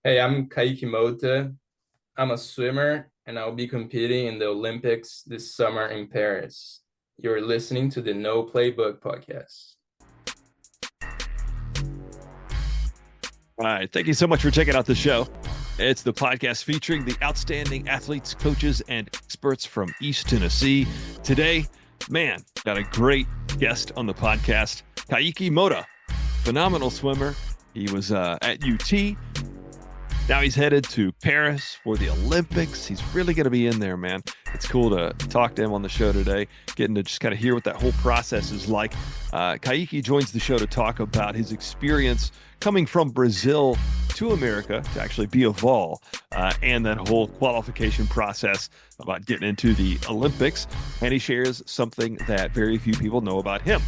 Hey, I'm Kayky Mota. I'm a swimmer and I'll be competing in the Olympics this summer in Paris. You're listening to the No Playbook podcast. All right. Thank you so much for checking out the show. It's the podcast featuring the outstanding athletes, coaches, and experts from East Tennessee. Today, man, got a great guest on the podcast, Kayky Mota, phenomenal swimmer. He was at UT. Now he's headed to Paris for the Olympics. He's really going to be in there, man. It's cool to talk to him on the show today, getting to just kind of hear what that whole process is like. Kayky joins the show to talk about his experience coming from Brazil to America to actually be a Vol, and that whole qualification process about getting into the Olympics. And he shares something that very few people know about him.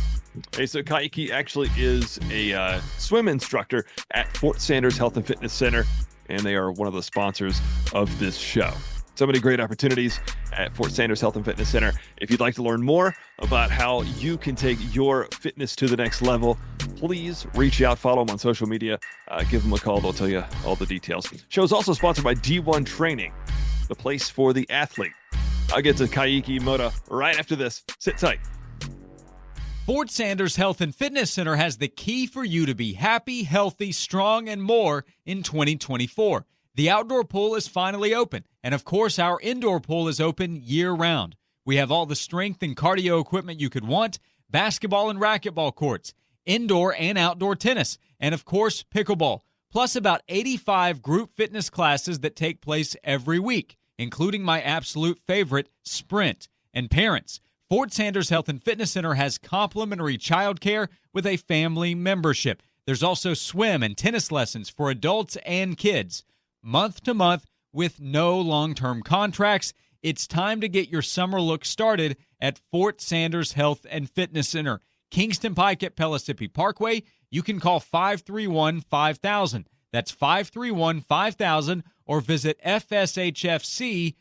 Hey, so Kayky actually is a swim instructor at Fort Sanders Health and Fitness Center, and they are one of the sponsors of this show. So many great opportunities at Fort Sanders Health and Fitness Center. If you'd like to learn more about how you can take your fitness to the next level, please reach out, follow them on social media, give them a call. They'll tell you all the details. Show is also sponsored by D1 Training, the place for the athlete. I'll get to Kayky Mota right after this. Sit tight. Fort Sanders Health and Fitness Center has the key for you to be happy, healthy, strong, and more in 2024. The outdoor pool is finally open, and of course, our indoor pool is open year-round. We have all the strength and cardio equipment you could want, basketball and racquetball courts, indoor and outdoor tennis, and of course, pickleball, plus about 85 group fitness classes that take place every week, including my absolute favorite, Sprint. And parents, Fort Sanders Health and Fitness Center has complimentary childcare with a family membership. There's also swim and tennis lessons for adults and kids, month to month with no long-term contracts. It's time to get your summer look started at Fort Sanders Health and Fitness Center, Kingston Pike at Pellissippi Parkway. You can call 531-5000. That's 531-5000, or visit fshfc.com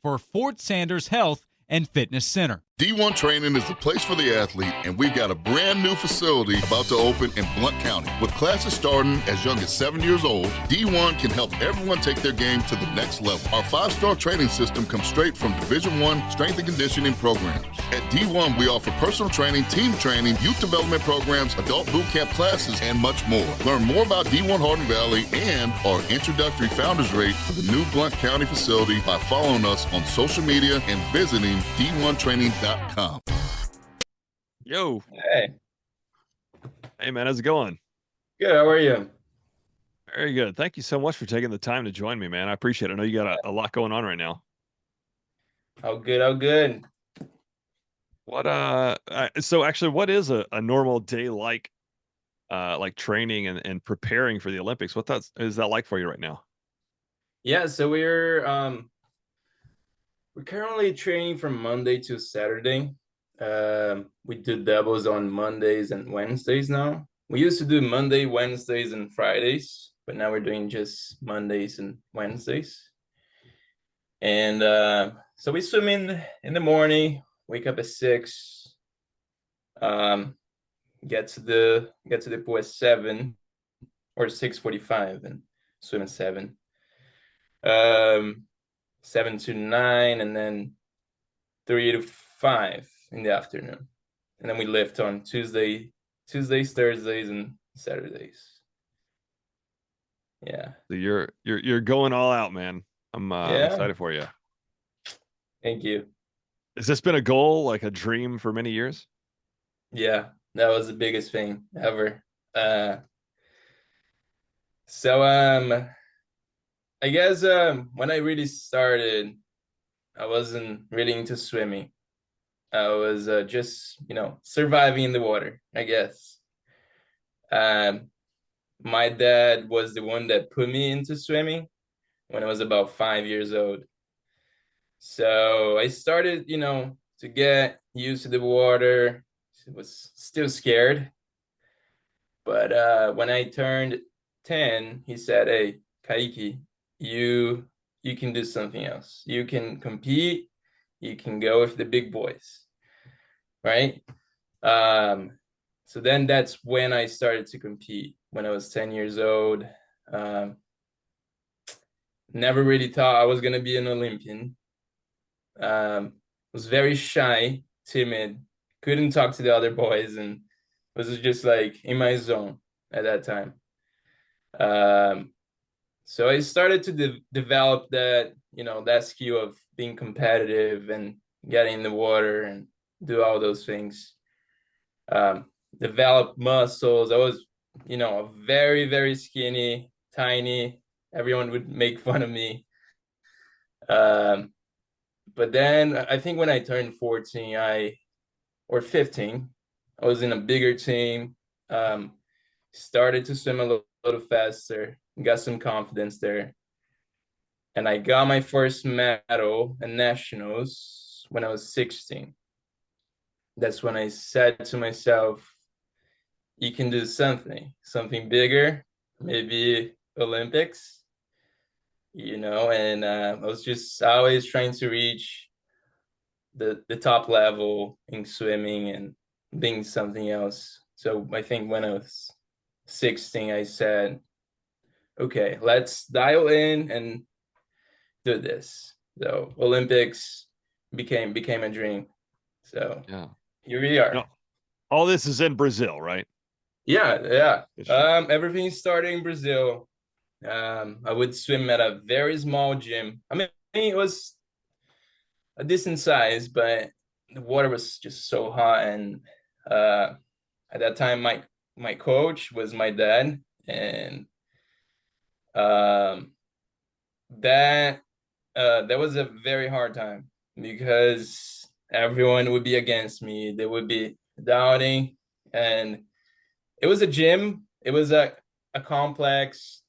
for Fort Sanders Health and Fitness Center. D1 Training is the place for the athlete, and we've got a brand new facility about to open in Blount County. With classes starting as young as 7 years old, D1 can help everyone take their game to the next level. Our 5-star training system comes straight from Division I strength and conditioning programs. At D1, we offer personal training, team training, youth development programs, adult boot camp classes, and much more. Learn more about D1 Hardin Valley and our introductory founders rate for the new Blount County facility by following us on social media and visiting D1Training.com. Yo. Hey, Hey, man, how's it going? good. How are you? Very good. Thank you so much for taking the time to join me, man. I appreciate it. I know you got a lot going on right now. How good? How good? So actually, what is a normal day like training and preparing for the Olympics? Is that like for you right now? Yeah, so we're currently training from Monday to Saturday. We do doubles on Mondays and Wednesdays now. We used to do Monday, Wednesdays, and Fridays, but now we're doing just Mondays and Wednesdays. And so we swim in the morning, wake up at 6, get to the pool at 7 or 6:45 and swim at 7. 7 to 9, and then 3 to 5 in the afternoon. And then we lift on Tuesdays, Thursdays, and Saturdays. Yeah. So you're going all out, man. I'm excited for you. Thank you. Has this been a goal, like a dream for many years? Yeah, that was the biggest thing ever. So I guess when I really started, I wasn't really into swimming. I was just, surviving in the water, I guess. My dad was the one that put me into swimming when I was about 5 years old. So I started, to get used to the water. I was still scared. But when I turned 10, he said, "Hey, Kayky, you can do something else. You can compete. You can go with the big boys." Right? So then that's when I started to compete, when I was 10 years old. Never really thought I was gonna be an Olympian. Was very shy, timid, couldn't talk to the other boys, and was just like in my zone at that time. Um, so I started to develop that, that skill of being competitive and getting in the water and do all those things. Um, develop muscles. I was, a very, very skinny, tiny. Everyone would make fun of me. Um, but then I think when I turned 14, or 15, I was in a bigger team. Um, started to swim a little faster, got some confidence there. And I got my first medal at nationals when I was 16. That's when I said to myself, you can do something bigger, maybe Olympics, and I was just always trying to reach the top level in swimming and being something else. So I think when I was 16, I said, okay, let's dial in and do this. So Olympics became a dream. So Yeah. here we are. No, all this is in Brazil, right? Yeah. Everything started in Brazil. I would swim at a very small gym. I mean, it was a decent size, but the water was just so hot. And at that time, my coach was my dad, and um, that that was a very hard time because everyone would be against me. They would be doubting, and it was a gym. It was a complex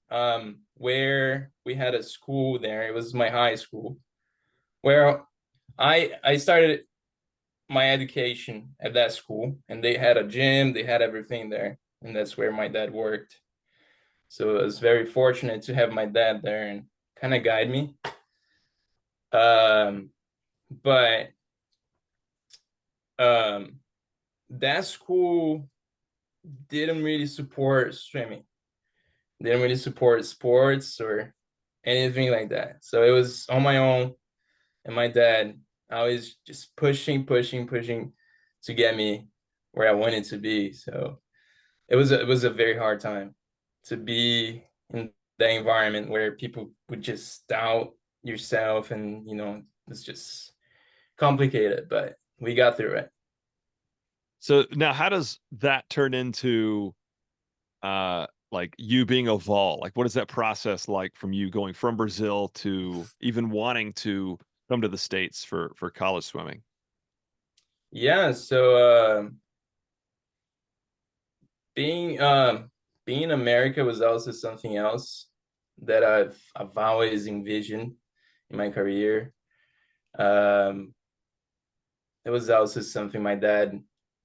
where we had a school there. It was my high school where I started my education at that school, and they had a gym. They had everything there, and that's where my dad worked. So I was very fortunate to have my dad there and kind of guide me. Um, but um, that school didn't really support swimming. They didn't really support sports or anything like that. So it was on my own, and my dad always just pushing to get me where I wanted to be. So it was a very hard time to be in that environment where people would just doubt yourself, and it's just complicated, but we got through it. So now how does that turn into like you being a vol? Like what is that process like from you going from Brazil to even wanting to come to the States for college swimming? Yeah, so being being in America was also something else that I've always envisioned in my career. Um, it was also something my dad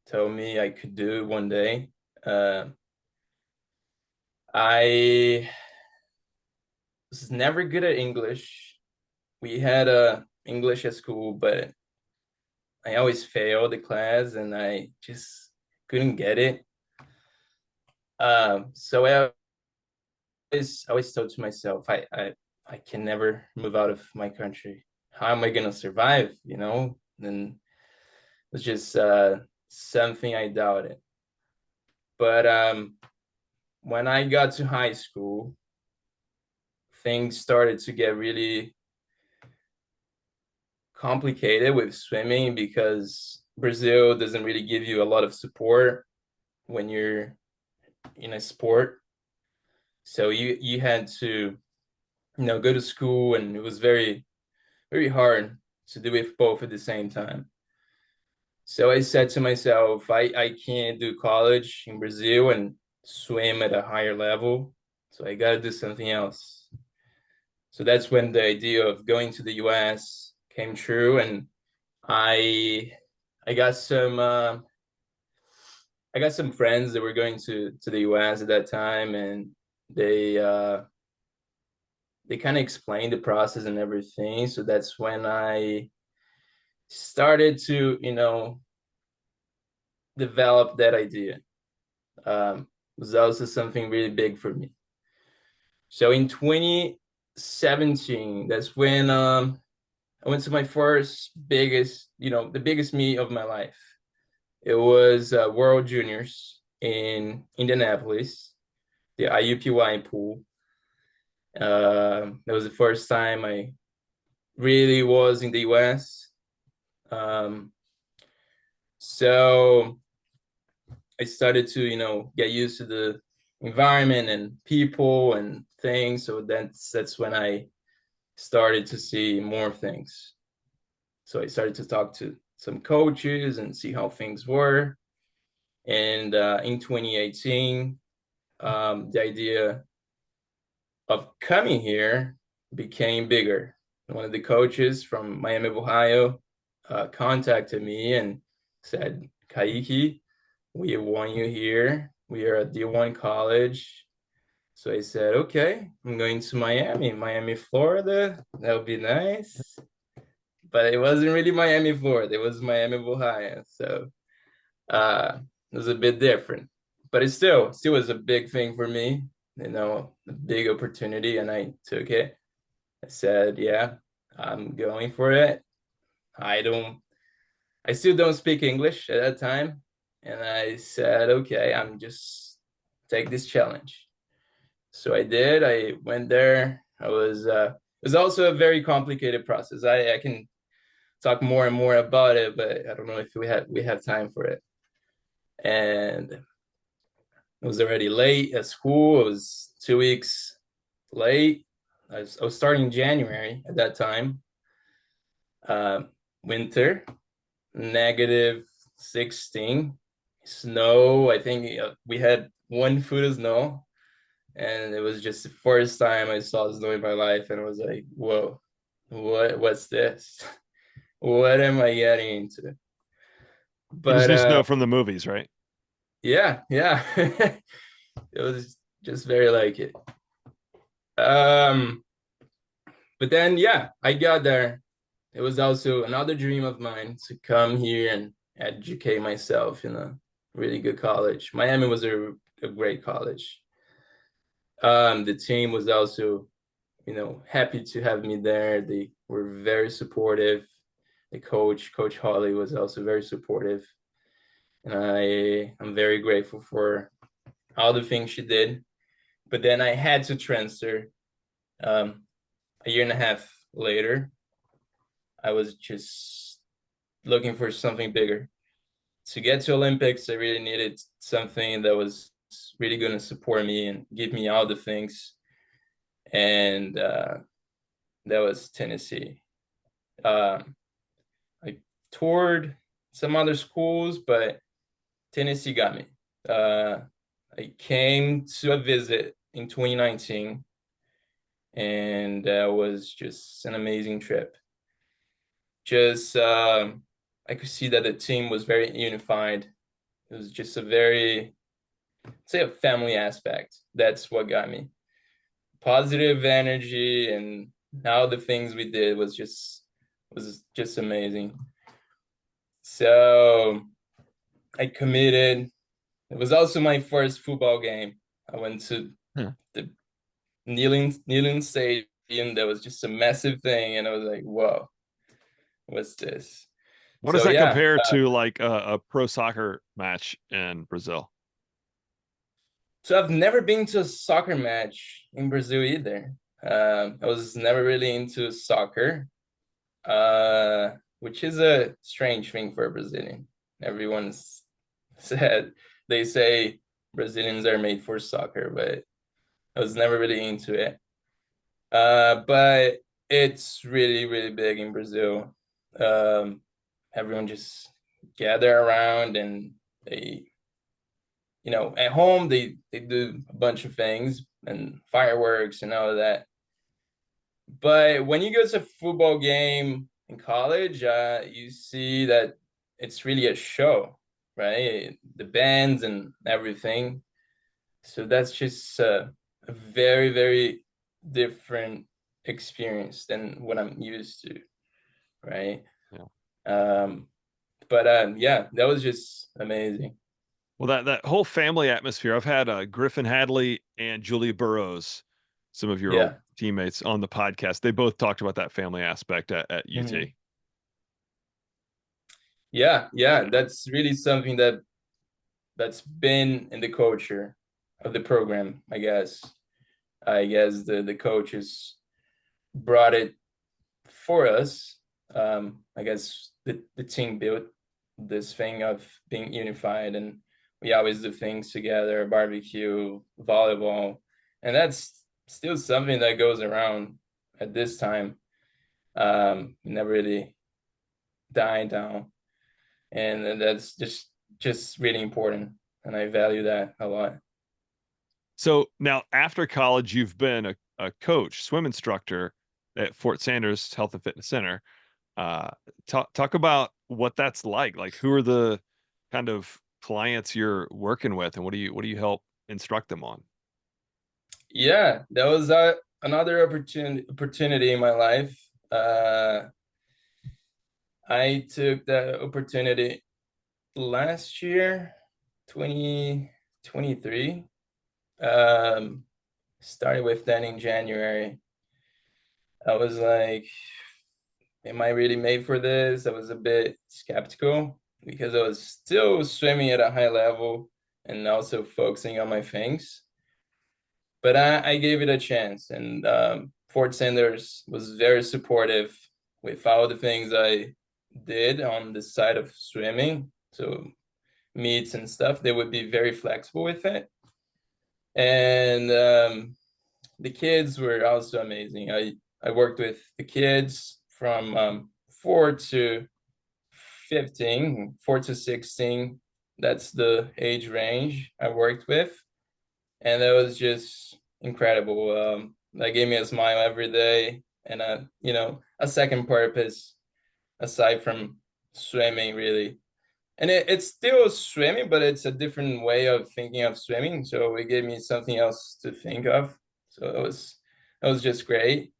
told me I could do one day. I was never good at English. We had English at school, but I always failed the class, and I just couldn't get it. So I always told to myself, I can never move out of my country. How am I gonna survive? And it's just something I doubted. But when I got to high school, things started to get really complicated with swimming because Brazil doesn't really give you a lot of support when you're in a sport. So you had to, go to school, and it was very, very hard to do it both at the same time. So I said to myself, I can't do college in Brazil and swim at a higher level. So I got to do something else. So that's when the idea of going to the US came true. And I I got some I got some friends that were going to the US at that time, and they kind of explained the process and everything. So that's when I started to, develop that idea. Was also something really big for me. So in 20 17. That's when I went to my first biggest, the biggest meet of my life. It was World Juniors in Indianapolis, the IUPY pool. That was the first time I really was in the US. So I started to, get used to the environment and people and things. So that's when I started to see more things. So I started to talk to some coaches and see how things were. And in 2018, the idea of coming here became bigger. One of the coaches from Miami of Ohio contacted me and said, Kayky, we want you here. We are at D1 college. So I said, okay, I'm going to Miami, Florida. That would be nice. But it wasn't really Miami, Florida. It was Miami of Ohio. So it was a bit different. But it still was a big thing for me, a big opportunity, and I took it. I said, yeah, I'm going for it. I still don't speak English at that time. And I said, okay, I'm just take this challenge. So I did. I went there. It was also a very complicated process. I can talk more and more about it, but I don't know if we have time for it. And it was already late at school. It was 2 weeks late. I was starting January at that time. Winter, -16, snow. I think we had 1 foot of snow, and it was just the first time I saw snow in my life, and I was like, "Whoa, what's this? What am I getting into?" You just But know from the movies, right? yeah, it was just very like it. But then yeah, I got there. It was also another dream of mine to come here and educate myself in a really good college. Miami was a great college. The team was also, happy to have me there. They were very supportive. The Coach Holly, was also very supportive. And I'm very grateful for all the things she did. But then I had to transfer a year and a half later. I was just looking for something bigger. To get to Olympics, I really needed something that was really going to support me and give me all the things. And that was Tennessee. I toured some other schools, but Tennessee got me. I came to a visit in 2019, and that was just an amazing trip. Just I could see that the team was very unified. It was just a very, say, a family aspect. That's what got me. Positive energy, and how the things we did was just amazing. So I committed. It was also my first football game. I went to the Neyland Stadium. That was just a massive thing, and I was like, "Whoa, what's this?" What does So that yeah, compare to like a pro soccer match in Brazil? so I've never been to a soccer match in Brazil either. I was never really into soccer, which is a strange thing for a Brazilian. Everyone's said they say Brazilians are made for soccer, but I was never really into it. But it's really, really big in Brazil. Everyone just gather around, and they, at home they do a bunch of things and fireworks and all of that. But when you go to a football game in college, you see that it's really a show, right? The bands and everything. So that's just a very, very different experience than what I'm used to, right? Yeah. But yeah, that was just amazing. Well, that whole family atmosphere. I've had Griffin Hadley and Julia Burrows, some of your old Yeah. teammates on the podcast, they both talked about that family aspect at UT. Yeah, that's really something that's been in the culture of the program, I guess. The coaches brought it for us. I guess the team built this thing of being unified, and we always do things together, barbecue, volleyball, and that's still something that goes around at this time. Never really died down, and that's just really important, and I value that a lot. So now after college, you've been a coach, swim instructor at Fort Sanders Health and Fitness Center. Uh, talk about what that's like. Like, who are the kind of clients you're working with, and what do you help instruct them on? Yeah, that was another opportunity in my life. I took the opportunity last year, 2023. Started with that in January. I was like, am I really made for this? I was a bit skeptical because I was still swimming at a high level and also focusing on my things. But I gave it a chance, and Fort Sanders was very supportive with all the things I did on the side of swimming. So meets and stuff, they would be very flexible with it. And the kids were also amazing. I worked with the kids from 4 to 15, 4 to 16. That's the age range I worked with. And that was just incredible. That gave me a smile every day, and a second purpose aside from swimming, really. And it's still swimming, but it's a different way of thinking of swimming. So it gave me something else to think of. So it was just great.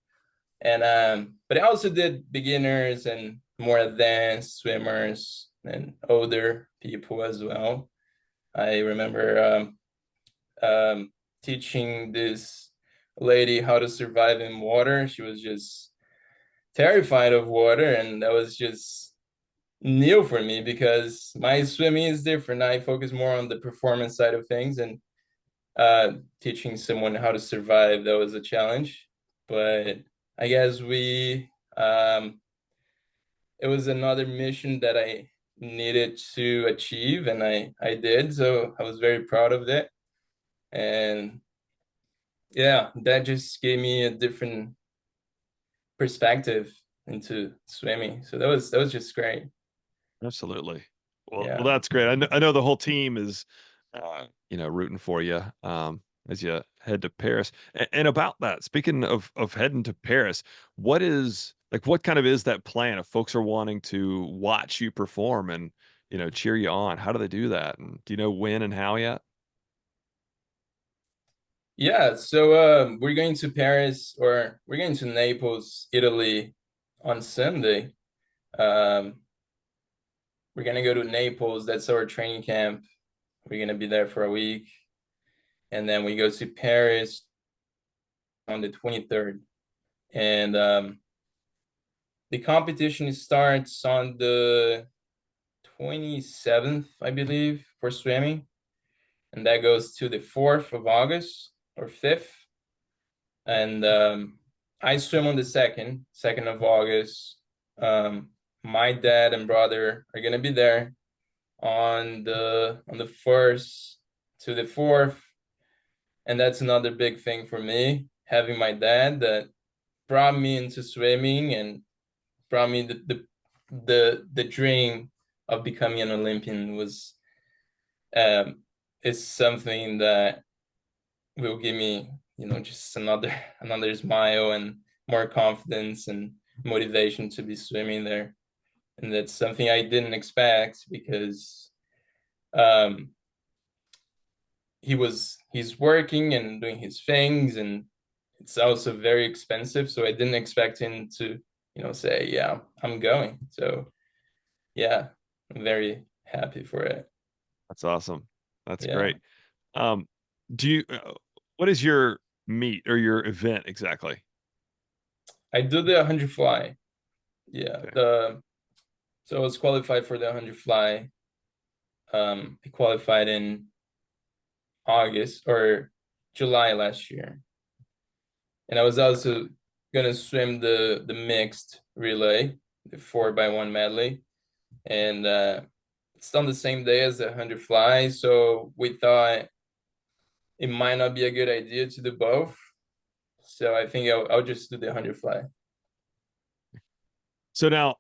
And but I also did beginners and more advanced swimmers and older people as well. I remember teaching this lady how to survive in water. She was just terrified of water, and that was just new for me because my swimming is different. I focus more on the performance side of things, and teaching someone how to survive, that was a challenge. But I guess it was another mission that I needed to achieve, and I did. So I was very proud of that. And yeah, that just gave me a different perspective into swimming. So that was just great. Absolutely. Well, Yeah. that's great. I know the whole team is, rooting for you, as you head to Paris. And about that, speaking of heading to Paris, what kind of is that plan if folks are wanting to watch you perform and, cheer you on? How do they do that? And do you know when and how yet? Yeah, so we're going to Paris, or we're going to Naples, Italy on Sunday. Um, we're gonna go to Naples. That's our training camp. We're gonna be there for a week, and then we go to Paris on the 23rd. And the competition starts on the 27th, I believe, for swimming, and that goes to the 4th of August or 5th. And I swim on the 2nd of August. My dad and brother are gonna be there on the 1st to the 4th, and that's another big thing for me, having my dad that brought me into swimming and brought me the dream of becoming an Olympian was is something that will give me, just another smile and more confidence and motivation to be swimming there. And that's something I didn't expect because um he's working and doing his things, and it's also very expensive, so I didn't expect him to say, yeah, I'm going. So yeah, I'm very happy for it. That's awesome. That's Yeah. great. Um, do you, what is your meet or your event exactly? I do the 100 fly. Yeah, Okay. so I was qualified for the 100 fly. I qualified in August or July last year, and I was also gonna swim the mixed relay, the 4x1 medley, and it's on the same day as the 100 fly. So we thought it might not be a good idea to do both. So I think I'll just do the 100 fly. So now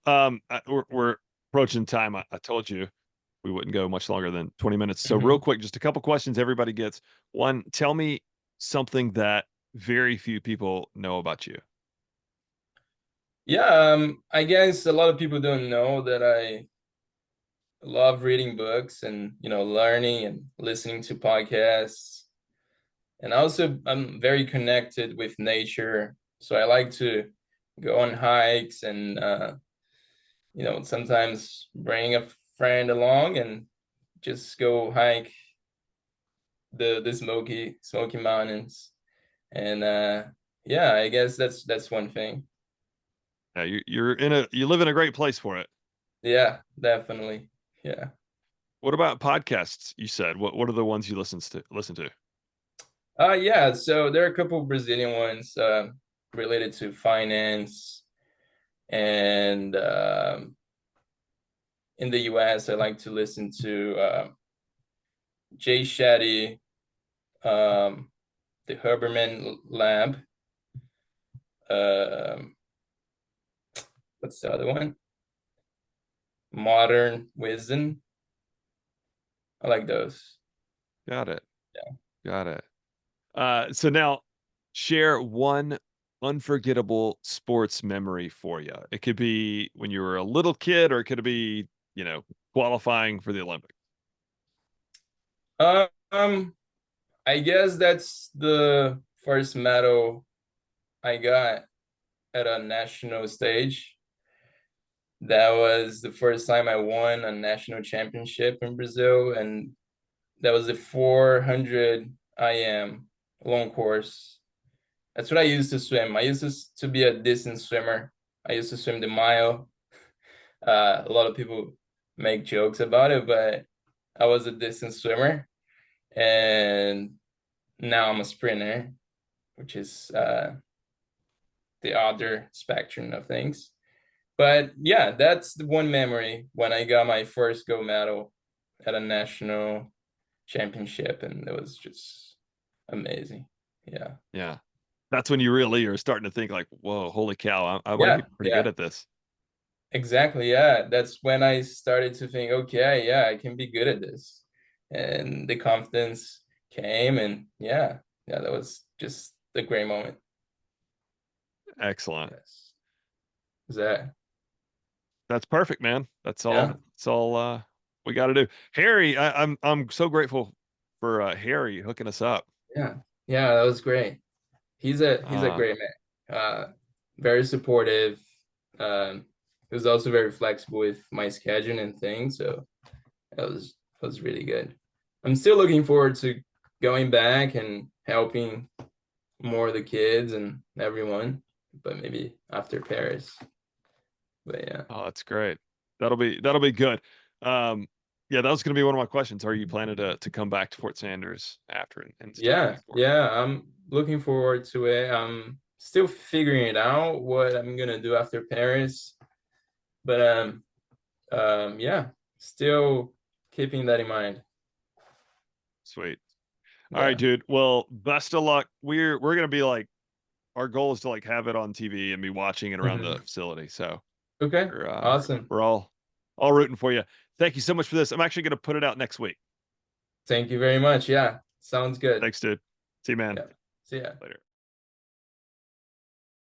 we're approaching time. I told you we wouldn't go much longer than 20 minutes. So real quick, just a couple questions everybody gets. One, tell me something that very few people know about you. Yeah, I guess a lot of people don't know that I love reading books and learning and listening to podcasts. And also I'm very connected with nature. So I like to go on hikes and sometimes bring a friend along and just go hike the Smoky Mountains. And yeah, I guess that's one thing. Yeah, you live in a great place for it. Yeah, definitely. Yeah. What about podcasts? You said what are the ones you listen to? Yeah, so there are a couple of Brazilian ones related to finance, and in the US I like to listen to Jay Shetty, um, the Huberman Lab. Um, what's the other one? Modern Wisdom. I like those. Got it. Yeah. Got it. So now share one unforgettable sports memory for you. It could be when you were a little kid, or it could be, qualifying for the Olympics. Um, I guess that's the first medal I got at a national stage. That was the first time I won a national championship in Brazil, and that was the 400 IM long course. That's what I used to swim. I used to be a distance swimmer. I used to swim the mile. A lot of people make jokes about it, but I was a distance swimmer, and now I'm a sprinter, which is the other spectrum of things. But yeah, that's the one memory when I got my first gold medal at a national championship, and it was just amazing. Yeah. Yeah. That's when you really are starting to think like, whoa, holy cow, I might be Yeah. pretty good Yeah. at this. Exactly. Yeah. That's when I started to think, okay, yeah, I can be good at this. And the confidence came, and yeah, that was just a great moment. Excellent. Yes. Is that That's perfect, man. That's all. yeah. That's all we got to do. Harry, I'm so grateful for Harry hooking us up. Yeah. Yeah, that was great. He's a Uh, great man. Very supportive. He was also very flexible with my schedule and things, so that was really good. I'm still looking forward to going back and helping more of the kids and everyone, but maybe after Paris. But yeah. oh, that's great. That'll be good. Yeah, that was going to be one of my questions. Are you planning to come back to Fort Sanders after and stay Yeah, for? yeah, I'm looking forward to it. I'm still figuring it out what I'm gonna do after Paris, but yeah, still keeping that in mind. Sweet. All right, Yeah. dude. Well, best of luck. We're gonna be like, our goal is to like have it on TV and be watching it around the Mhm. facility. So Okay. we're Awesome. we're all rooting for you. Thank you so much for this. I'm actually gonna put it out next week. Thank you very much. Yeah, sounds good. Thanks, dude. See you, man. Yeah. See ya. Later.